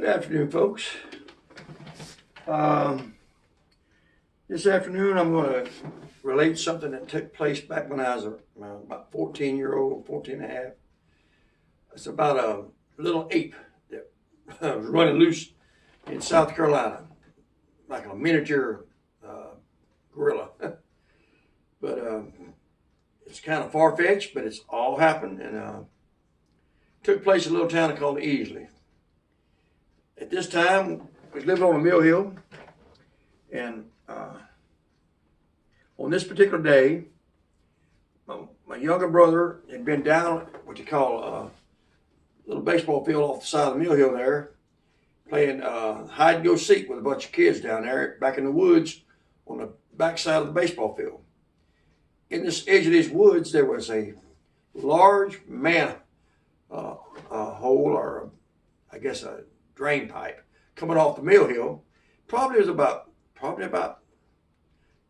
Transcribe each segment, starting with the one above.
afternoon, folks. This afternoon I'm going to relate something that took place back when I was about 14-year-old, 14 and a half. It's about a little ape that was running loose in South Carolina, like a miniature gorilla. But it's kind of far-fetched, but it's all happened, and took place in a little town called Easley. At this time, we was living on a mill hill, and on this particular day, my younger brother had been down at what you call a little baseball field off the side of the mill hill there, playing hide and go seek with a bunch of kids down there back in the woods on the back side of the baseball field. In this edge of these woods, there was a large hole, or I guess a drain pipe coming off the mill hill. Probably was about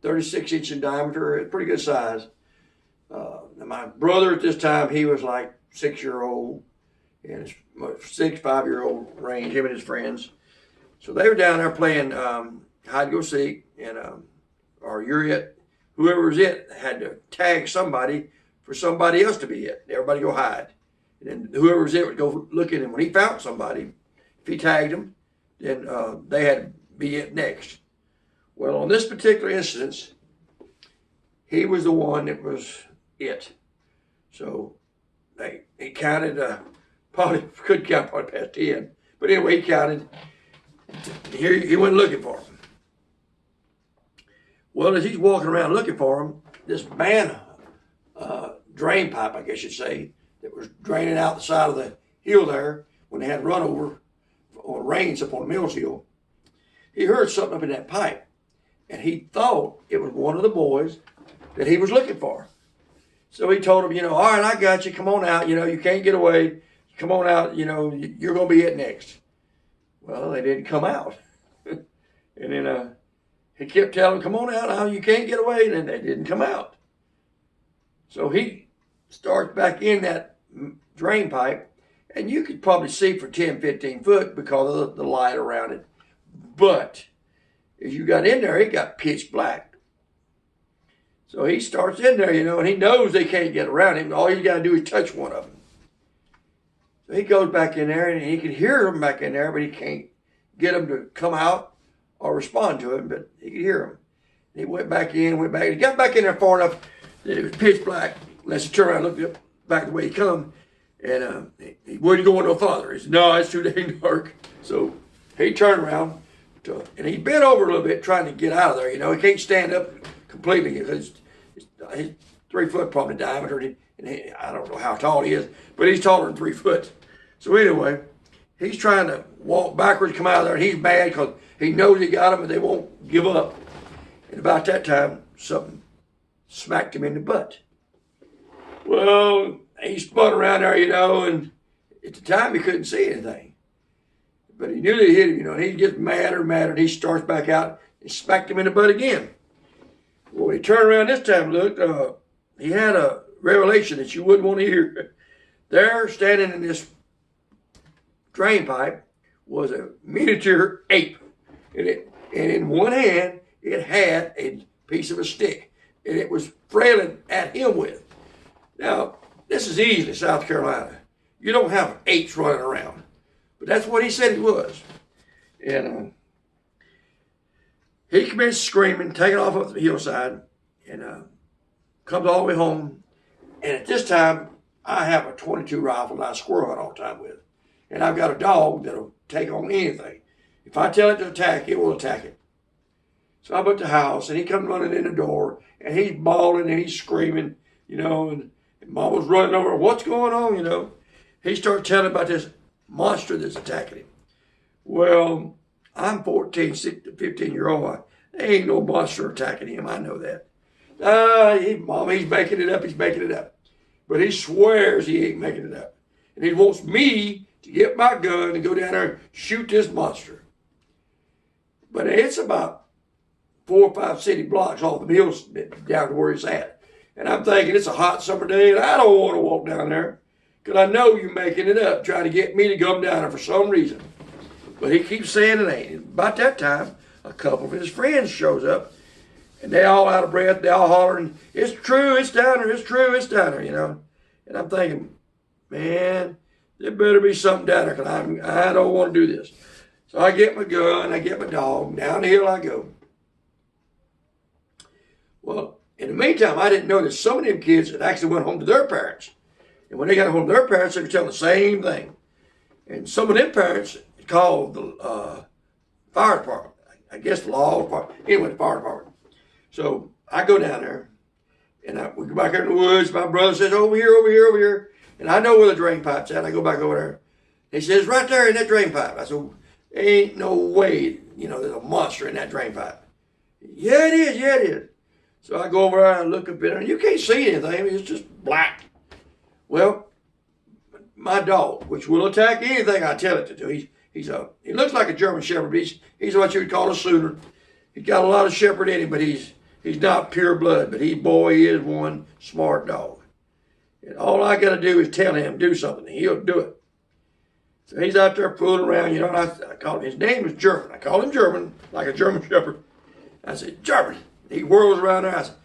36 inches in diameter, pretty good size. My brother at this time, he was like 6-year-old, in his 5-year-old range, him and his friends. So they were down there playing hide and go seek, and or you're it. Whoever was it had to tag somebody for somebody else to be it. Everybody go hide. And then whoever was it would go looking, and when he found somebody, if he tagged them, then they had to be it next. Well, on this particular instance, he was the one that was it. So he counted, probably could count probably past 10. But anyway, he counted. Here he went looking for him. Well, as he's walking around looking for him, this drain pipe, I guess you'd say, that was draining out the side of the hill there when they had run over or rains up on the mill's hill, he heard something up in that pipe. And he thought it was one of the boys that he was looking for. So he told him, all right, I got you. Come on out. You can't get away. Come on out. You're going to be it next. Well, they didn't come out. And then he kept telling them, come on out now. You can't get away. And then they didn't come out. So he starts back in that drain pipe. And you could probably see for 10, 15 foot because of the light around it. But as you got in there, it got pitch black. So he starts in there, and he knows they can't get around him. All you got to do is touch one of them. So he goes back in there, and he can hear them back in there, but he can't get them to come out or respond to him, but he could hear them. And he went back in. He got back in there far enough that it was pitch black. Unless he turned around and looked back the way he come. And he wouldn't go no farther. He said, no, it's too dang dark. So he turned around, and he bent over a little bit trying to get out of there. He can't stand up completely because he's 3 foot probably diameter. And I don't know how tall he is, but he's taller than 3 foot. So anyway, he's trying to walk backwards, come out of there, and he's mad because he knows he got him and they won't give up. And about that time, something smacked him in the butt. Well, he spun around there, and at the time he couldn't see anything. But he knew that he hit him, and he gets madder and madder, and he starts back out and smacked him in the butt again. Well, when he turned around this time and looked, he had a revelation that you wouldn't want to hear. There, standing in this drain pipe, was a miniature ape. And in one hand, it had a piece of a stick, and it was frailing at him with. Now, this is Easley, South Carolina. You don't have apes running around. But that's what he said he was. And he commenced screaming, taking off up the hillside, and comes all the way home. And at this time, I have a .22 rifle that I squirrel hunt all the time with. And I've got a dog that'll take on anything. If I tell it to attack, it will attack it. So I'm at the house, and he comes running in the door, and he's bawling, and he's screaming, and Mama's running over, what's going on, He starts telling about this monster that's attacking him. Well, I'm 14, 15-year-old. There ain't no monster attacking him. I know that. Mama, he's making it up. He's making it up. But he swears he ain't making it up. And he wants me to get my gun and go down there and shoot this monster. But it's about 4 or 5 city blocks off the hills down to where he's at. And I'm thinking it's a hot summer day, and I don't want to walk down there because I know you're making it up, trying to get me to come down there for some reason. But he keeps saying it ain't. About that time, a couple of his friends shows up, and they all out of breath. They all hollering, "It's true, it's down there. It's true, it's down there." You know. And I'm thinking, man, there better be something down there, because I don't want to do this. So I get my gun, I get my dog, down the hill I go. Well, in the meantime, I didn't know that some of them kids had actually went home to their parents. And when they got home to their parents, they were telling the same thing. And some of them parents called the fire department. I guess the law department. Anyway, the fire department. So I go down there, and we go back there in the woods. My brother says, over here, over here, over here. And I know where the drain pipe's at. I go back over there. He says, right there in that drain pipe. I said, ain't no way, there's a monster in that drain pipe. Yeah, it is. Yeah, it is. So I go over there and look up in there, and you can't see anything. It's just black. Well, my dog, which will attack anything I tell it to do, he looks like a German Shepherd, but he's what you would call a Sooner. He's got a lot of Shepherd in him, but he's not pure blood. But he is one smart dog. And all I got to do is tell him do something, and he'll do it. So he's out there fooling around, and I call him, his name is German. I call him German, like a German Shepherd. I said, German. He whirls around there. I said,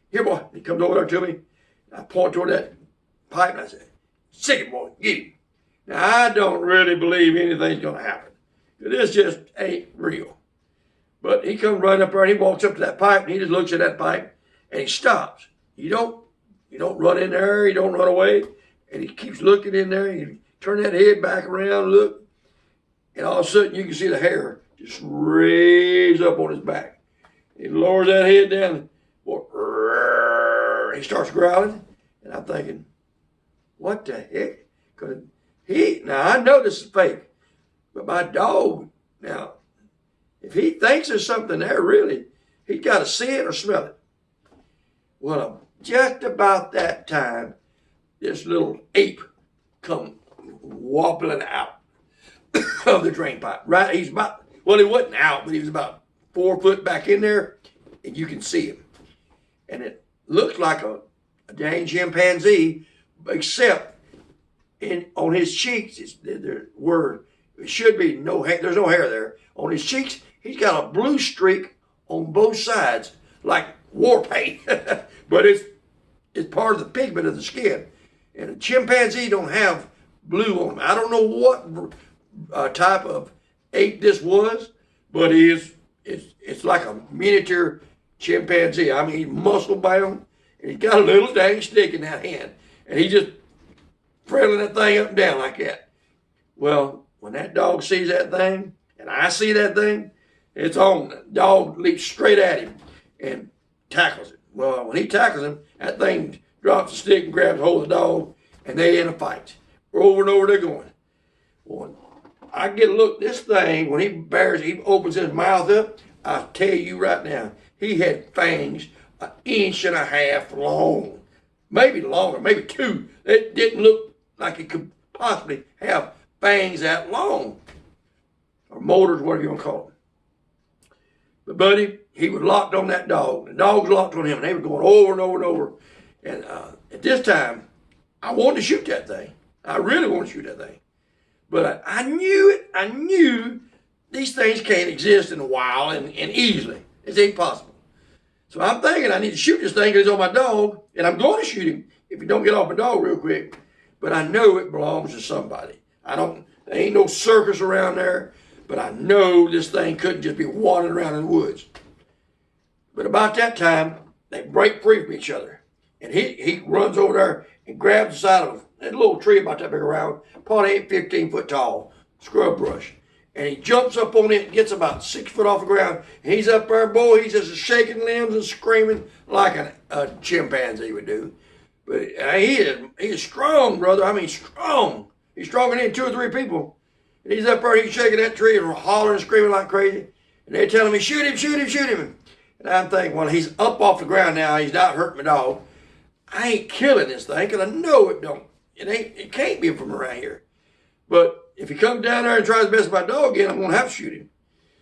here, boy. He comes over there to me. I point toward that pipe, and I said, sick it, boy. Get him. Now, I don't really believe anything's going to happen. This just ain't real. But he comes right up there, and he walks up to that pipe, and he just looks at that pipe, and he stops. You don't run in there. You don't run away. And he keeps looking in there, and you turn that head back around, look, and all of a sudden, you can see the hair just raise up on his back. He lowers that head down, he starts growling, and I'm thinking, what the heck? Because now I know this is fake, but my dog, now, if he thinks there's something there, really, he's got to see it or smell it. Well, just about that time, this little ape come wobbling out of the drain pipe. Right, he wasn't out, but he was about 4 foot back in there, and you can see him. And it looks like a dang chimpanzee, except on his cheeks, there should be no hair. There's no hair there. On his cheeks, he's got a blue streak on both sides, like war paint. But it's part of the pigment of the skin. And a chimpanzee don't have blue on them. I don't know what type of ape this was, but it's like a miniature chimpanzee. I mean, he's muscle bound, and he's got a little dang stick in that hand, and he's just friddling that thing up and down like that. Well, when that dog sees that thing, and I see that thing, it's on. The dog leaps straight at him and tackles it. Well, when he tackles him, that thing drops the stick and grabs hold of the dog, and they in a fight. Over and over they're going. Well, I get a look, this thing, when he opens his mouth up, I'll tell you right now, he had fangs 1.5 inches long. Maybe longer, maybe 2. It didn't look like it could possibly have fangs that long. Or motors, whatever you want to call them. But buddy, he was locked on that dog. The dog was locked on him, and they were going over and over and over. And at this time, I wanted to shoot that thing. I really wanted to shoot that thing. But I knew it. I knew these things can't exist in the wild and easily. It's impossible. So I'm thinking I need to shoot this thing because it's on my dog, and I'm going to shoot him if he don't get off my dog real quick. But I know it belongs to somebody. There ain't no circus around there, but I know this thing couldn't just be wandering around in the woods. But about that time, they break free from each other. And he runs over there and grabs the side of that little tree about that big around, probably 15 foot tall, scrub brush. And he jumps up on it and gets about 6 foot off the ground. And he's up there, boy, he's just shaking limbs and screaming like a chimpanzee would do. But he is strong, brother. I mean, strong. He's stronger than 2 or 3 people. And he's up there, he's shaking that tree and hollering and screaming like crazy. And they're telling me, shoot him, shoot him, shoot him. And I'm thinking, well, he's up off the ground now. He's not hurting my dog. I ain't killing this thing because I know it don't. It can't be from around here. But if he comes down there and tries to mess my dog again, I'm going to have to shoot him.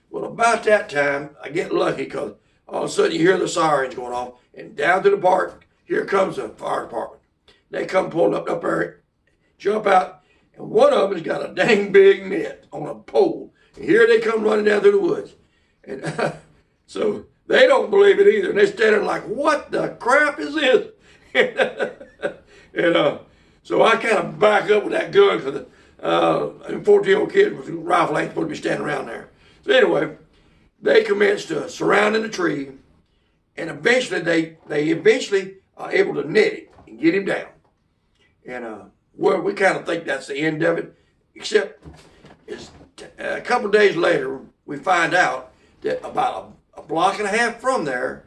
Well, about that time, I get lucky because all of a sudden you hear the sirens going off. And down to the park, here comes the fire department. They come pulling up there, jump out, and one of them has got a dang big net on a pole. And here they come running down through the woods. And so they don't believe it either. And they're standing like, what the crap is this? and so I kind of back up with that gun because a 14-year-old kid with a rifle ain't supposed to be standing around there. So anyway, they commenced surrounding the tree. And eventually, they eventually are able to net it and get him down. And well, we kind of think that's the end of it, except a couple of days later, we find out that about a block and a half from there,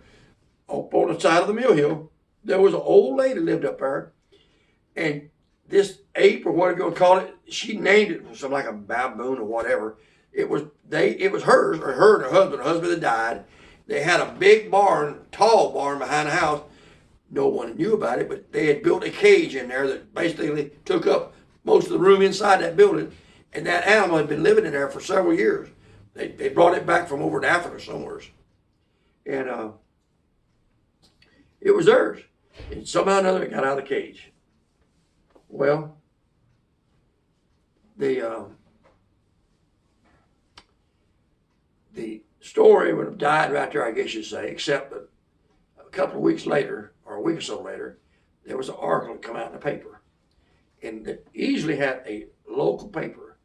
up on the side of the mill hill, there was an old lady lived up there. And this ape, or whatever you want to call it, she named it something like a baboon or whatever. It was hers, or her and her husband had died. They had a big barn, tall barn behind the house. No one knew about it, but they had built a cage in there that basically took up most of the room inside that building. And that animal had been living in there for several years. They brought it back from over in Africa somewhere. And it was theirs. And somehow or another it got out of the cage. Well, the story would have died right there, I guess you'd say, except that a couple of weeks later, or a week or so later, there was an article that come out in the paper. And it easily had a local paper,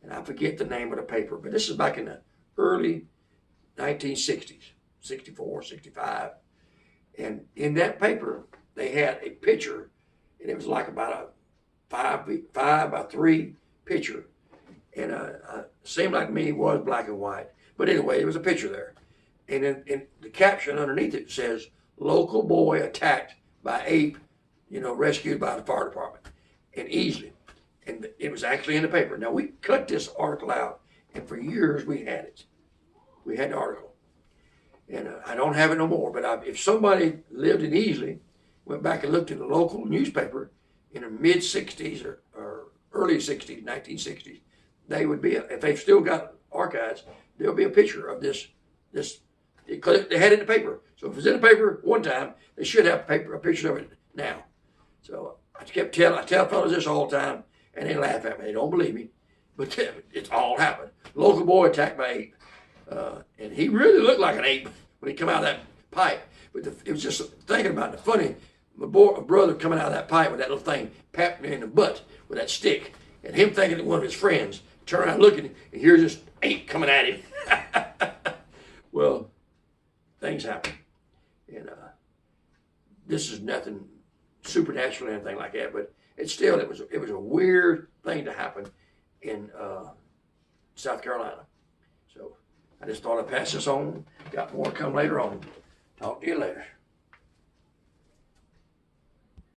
and I forget the name of the paper, but this is back in the early 1960s, 64, 65. And in that paper, they had a picture, and it was like about a 5 by 3 picture. And seemed like to me it was black and white. But anyway, there was a picture there. And in the caption underneath it says, local boy attacked by ape, rescued by the fire department. And easily. And it was actually in the paper. Now, we cut this article out, and for years we had it. We had the article. And I don't have it no more, but if somebody lived in Easley, went back and looked at the local newspaper in the mid-60s or early 60s, 1960s, they would be, if they've still got archives, there'll be a picture of this, because they had it in the paper. So if it was in the paper one time, they should have a picture of it now. So I tell fellas this all the time, and they laugh at me. They don't believe me, but it's all happened. Local boy attacked by ape. And he really looked like an ape when he came out of that pipe. But it was just thinking about the funny, my brother coming out of that pipe with that little thing, patting me in the butt with that stick, and him thinking that one of his friends, turn around looking, and here's this ape coming at him. Well, things happen. And this is nothing supernatural or anything like that, but it was a weird thing to happen in South Carolina. So I just thought I'd pass this on. Got more to come later on. Talk to you later.